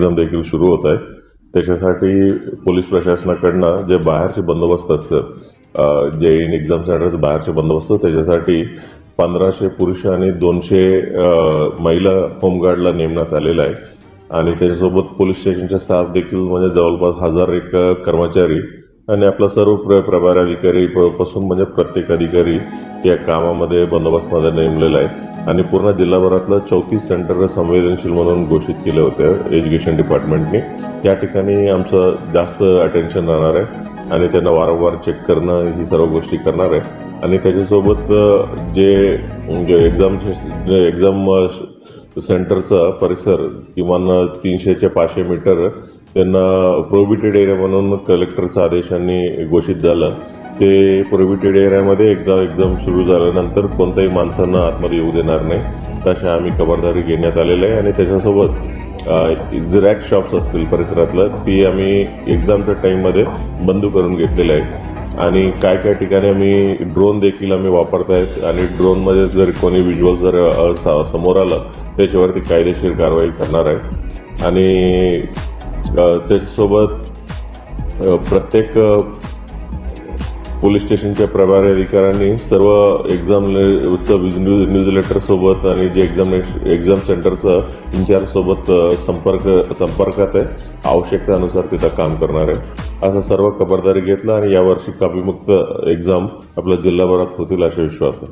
Exam देखील सुरू होत आहे। त्याच्यासाठी पोलीस प्रशासनाकडनं जे बाहेरचे बंदोबस्त असतात, जे इन एक्झाम सेंटरचे बाहेरचे बंदोबस्त, त्याच्यासाठी 1500 पुरुष आणि 200 महिला होमगार्डला नेमण्यात आलेला आहे। आणि त्याच्यासोबत पोलीस स्टेशनचा स्टाफ देखील म्हणजे जवळपास 1001 कर्मचारी आणि आपला सर्व प्रभारी अधिकारी पासून म्हणजे प्रत्येक अधिकारी त्या कामामध्ये बंदोबस्तमध्ये नेमलेला आहे। आणि पूर्ण जिल्हाभरातलं 34 सेंटर संवेदनशील म्हणून घोषित केले होते एज्युकेशन डिपार्टमेंटने। त्या ठिकाणी आमचं जास्त अटेन्शन राहणार आहे आणि त्यांना वारंवार चेक करणं ही सर्व गोष्टी करणार आहे। आणि त्याच्यासोबत जे एक्झाम सेंटरचा परिसर किमान 300 ते 500 मीटर त्यांना प्रोहिबिटेड एरिया म्हणून कलेक्टरच्या आदेशांनी घोषित झालं। ते प्रोहिबिटेड एरियामध्ये एकदा एक्झाम सुरू झाल्यानंतर कोणत्याही माणसांना आतमध्ये येऊ देणार नाही, तशी आम्ही खबरदारी घेण्यात आलेली आहे। आणि त्याच्यासोबत झेरॉक्स शॉप्स असतील परिसरातलं ती आम्ही एक्झामच्या टाईममध्ये बंद करून घेतलेलं आहे। आणि काय काय ठिकाणी आम्ही ड्रोन देखील आम्ही वापरत आहेत आणि ड्रोनमध्ये जर कोणी व्हिज्युअल जर समोर आलं त्याच्यावरती कायदेशीर कारवाई करणार आहे। आणि त्याच्यासोबत प्रत्येक पोलीस स्टेशनच्या प्रभारी अधिकाऱ्यांनी सर्व एक्झामचं न्यूजलेटरसोबत आणि जे एक्झाम सेंटरचं इन्चार्जसोबत संपर्कात आहे, आवश्यकतेनुसार तिथं काम करणार आहे, असं सर्व खबरदारी घेतलं। आणि यावर्षी कॉपीमुक्त एक्झाम आपल्या जिल्हाभरात होतील असा विश्वास आहे।